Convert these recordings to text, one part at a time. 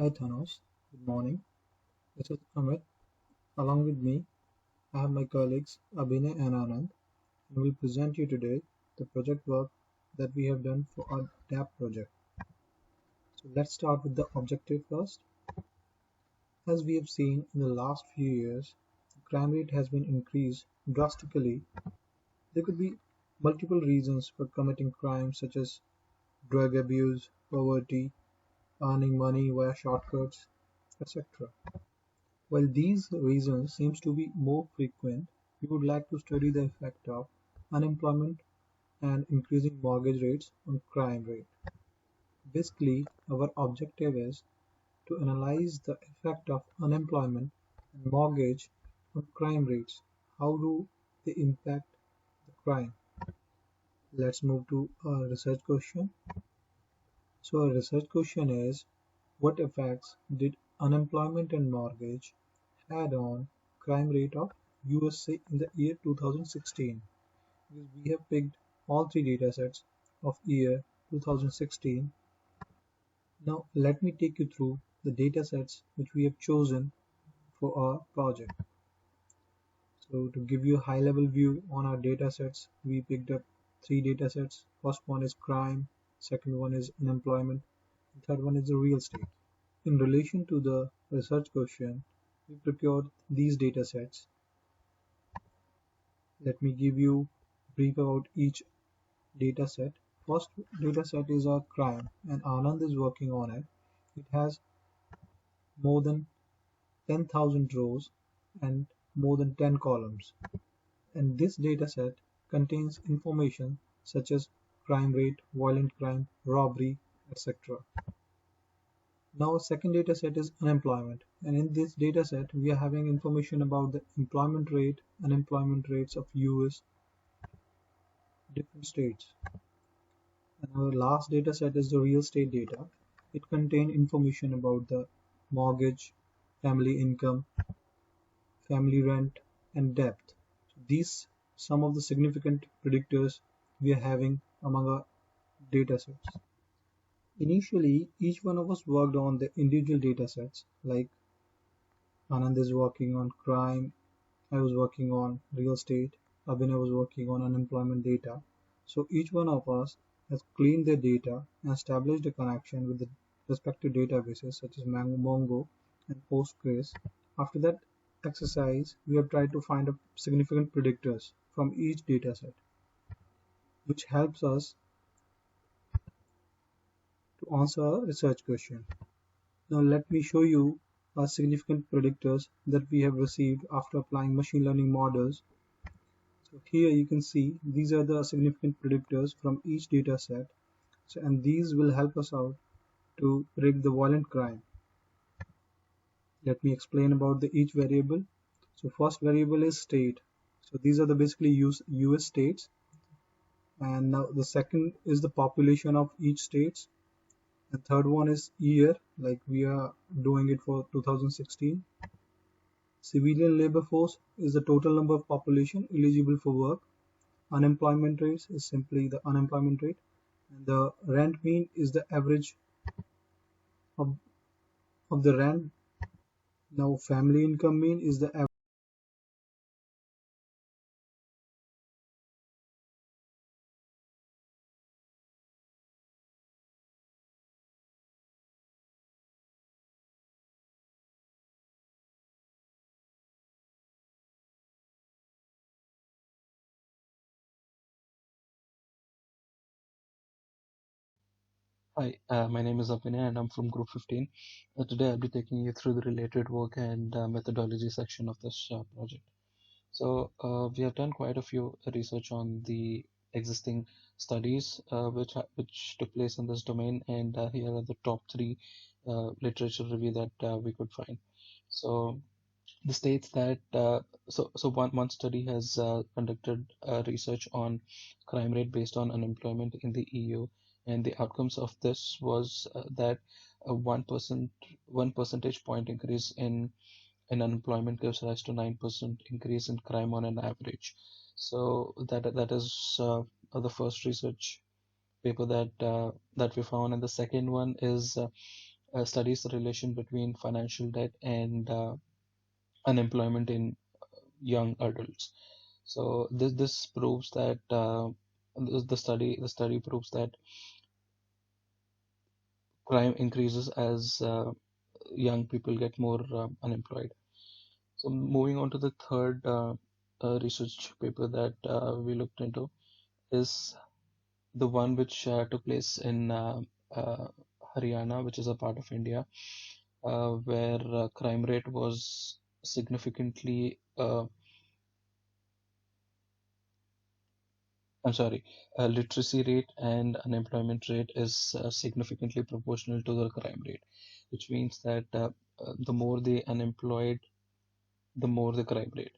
Hi Thanos, good morning. This is Amit. Along with me, I have my colleagues Abhinay and Anand, and we'll present you today the project work that we have done for our DAP project. So let's start with the objective first. As we have seen in the last few years, the crime rate has been increased drastically. There could be multiple reasons for committing crimes such as drug abuse, poverty, earning money via shortcuts, etc. While these reasons seem to be more frequent, we would like to study the effect of unemployment and increasing mortgage rates on crime rate. Basically, our objective is to analyze the effect of unemployment and mortgage on crime rates. How do they impact the crime? Let's move to our research question. So our research question is, what effects did unemployment and mortgage had on crime rate of USA in the year 2016? Because we have picked all three datasets of year 2016. Now let me take you through the datasets which we have chosen for our project. So to give you a high level view on our datasets, we picked up three datasets. First one is crime, second one is unemployment, and third one is the real estate. In relation to the research question, we procured these datasets. Let me give you a brief about each dataset. First dataset is our crime, and Anand is working on it. It has more than 10,000 rows and more than 10 columns. And this dataset contains information such as crime rate, violent crime, robbery, etc. Now, second dataset is unemployment, and in this dataset, we are having information about the employment rate, unemployment rates of US different states. And our last dataset is the real estate data. It contains information about the mortgage, family income, family rent, and debt. So these some of the significant predictors we are having among our datasets. Initially, each one of us worked on the individual datasets, like Anand is working on crime, I was working on real estate, Abhinay was working on unemployment data. So each one of us has cleaned their data and established a connection with the respective databases such as Mongo and Postgres. After that exercise, we have tried to find a significant predictors from each dataset, which helps us to answer our research question. Now let me show you our significant predictors that we have received after applying machine learning models. So here you can see these are the significant predictors from each data set. So, and these will help us out to predict the violent crime. Let me explain about the each variable. So first variable is state. So these are the basically US states. And now the second is the population of each states. The third one is year, like we are doing it for 2016. Civilian labor force is the total number of population eligible for work. Unemployment rate is simply the unemployment rate. And the rent mean is the average of, of the rent. Now family income mean is the average. Hi, my name is Abhinay and I'm from Group 15. Today I'll be taking you through the related work and methodology section of this project. So we have done quite a few research on the existing studies which took place in this domain, and here are the top three literature review that we could find. So the states that one study has conducted research on crime rate based on unemployment in the EU, and the outcomes of this was that a 1 percentage point increase in unemployment gives rise to 9% increase in crime on an average. So that is the first research paper that we found, and the second one is studies the relation between financial debt and unemployment in young adults. So this proves that the study proves that crime increases as young people get more unemployed. So moving on to the third research paper that we looked into is the one which took place in uh, Haryana, which is a part of India, where crime rate was significantly I'm sorry, literacy rate and unemployment rate is significantly proportional to the crime rate, which means that the more the unemployed, the more the crime rate.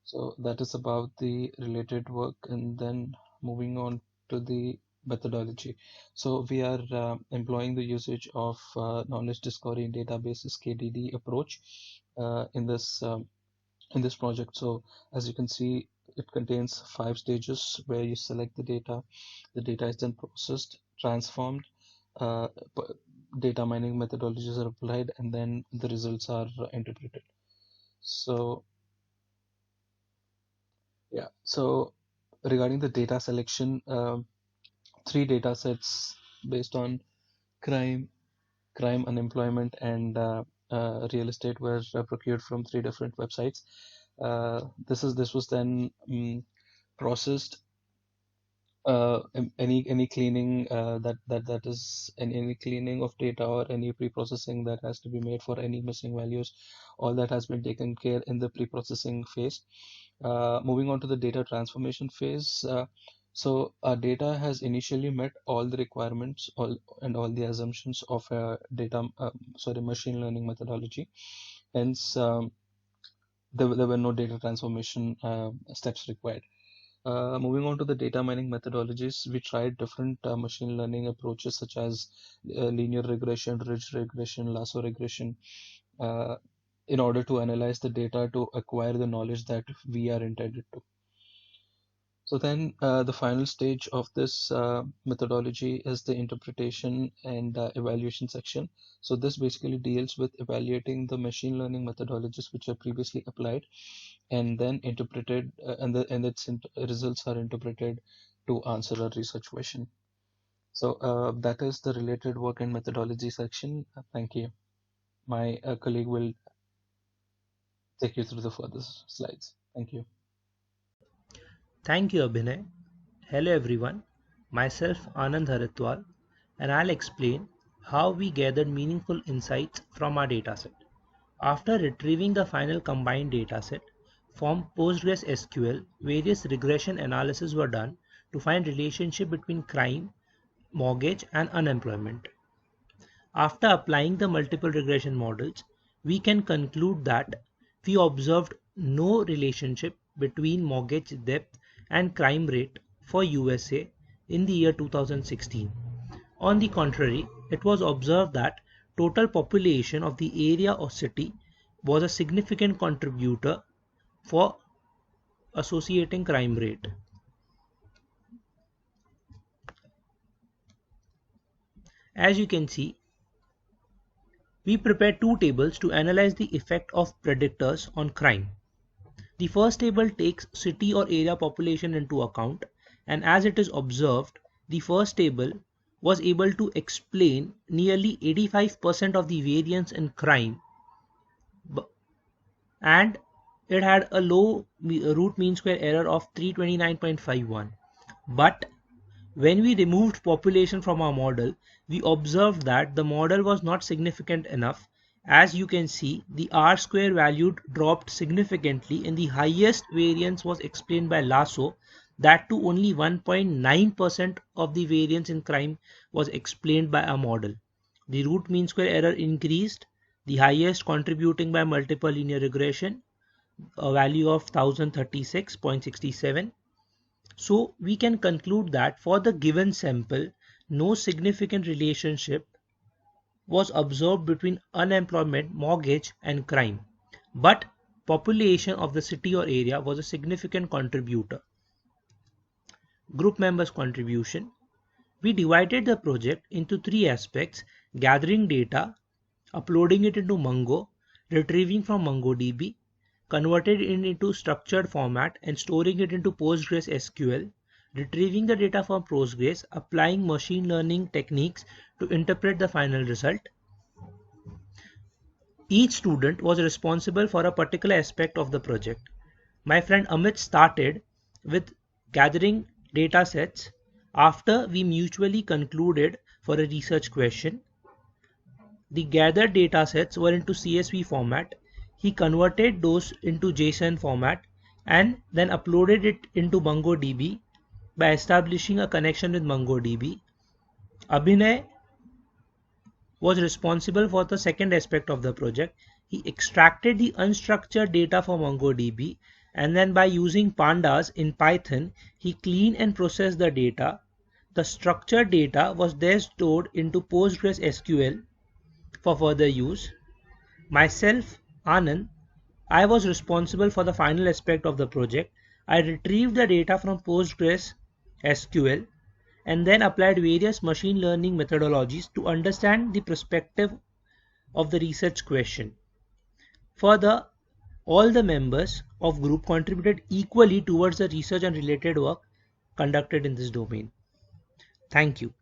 So that is about the related work, and then moving on to the methodology. So we are employing the usage of knowledge discovery and databases (KDD) approach in this project. So as you can see, it contains 5 stages where you select the data is then processed, transformed, uh, p- data mining methodologies are applied, and then the results are interpreted. So yeah, so regarding the data selection, 3 data sets based on crime, unemployment, and real estate were procured from 3 different websites. This was then processed. Any cleaning that is any cleaning of data or any pre-processing that has to be made for any missing values, all that has been taken care in the pre-processing phase. Moving on to the data transformation phase. So our data has initially met all the requirements all the assumptions of a machine learning methodology. Hence, there were no data transformation steps required. Moving on to the data mining methodologies, we tried different machine learning approaches such as linear regression, ridge regression, lasso regression, uh, in order to analyze the data to acquire the knowledge that we are intended to. So then the final stage of this methodology is the interpretation and evaluation section. So this basically deals with evaluating the machine learning methodologies which are previously applied and then interpreted, and its results are interpreted to answer a research question. So that is the related work and methodology section. Thank you. My colleague will take you through the further slides. Thank you. Thank you, Abhinay. Hello, everyone. Myself, Anand Haritwal, and I'll explain how we gathered meaningful insights from our dataset. After retrieving the final combined dataset from PostgreSQL, various regression analyses were done to find relationship between crime, mortgage, and unemployment. After applying the multiple regression models, we can conclude that we observed no relationship between mortgage debt and crime rate for USA in the year 2016. On the contrary, it was observed that total population of the area or city was a significant contributor for associating crime rate. As you can see, we prepared two tables to analyze the effect of predictors on crime. The first table takes city or area population into account, and as it is observed, the first table was able to explain nearly 85% of the variance in crime, and it had a low root mean square error of 329.51. But when we removed population from our model, we observed that the model was not significant enough. As you can see, the R square value dropped significantly and the highest variance was explained by Lasso, that to only 1.9% of the variance in crime was explained by our model. The root mean square error increased, the highest contributing by multiple linear regression, a value of 1036.67. So we can conclude that for the given sample, no significant relationship was observed between unemployment, mortgage, and crime. But population of the city or area was a significant contributor. Group members' contribution. We divided the project into three aspects, gathering data, uploading it into Mongo, retrieving from MongoDB, converting it into structured format and storing it into PostgreSQL, retrieving the data from Postgres, applying machine learning techniques to interpret the final result. Each student was responsible for a particular aspect of the project. My friend Amit started with gathering data sets after we mutually concluded for a research question. The gathered data sets were into CSV format. He converted those into JSON format and then uploaded it into MongoDB by establishing a connection with MongoDB. Abhinay was responsible for the second aspect of the project. He extracted the unstructured data from MongoDB and then by using pandas in Python, he cleaned and processed the data. The structured data was then stored into PostgreSQL for further use. Myself, Anand, I was responsible for the final aspect of the project. I retrieved the data from PostgreSQL and then applied various machine learning methodologies to understand the perspective of the research question. Further, all the members of group contributed equally towards the research and related work conducted in this domain. Thank you.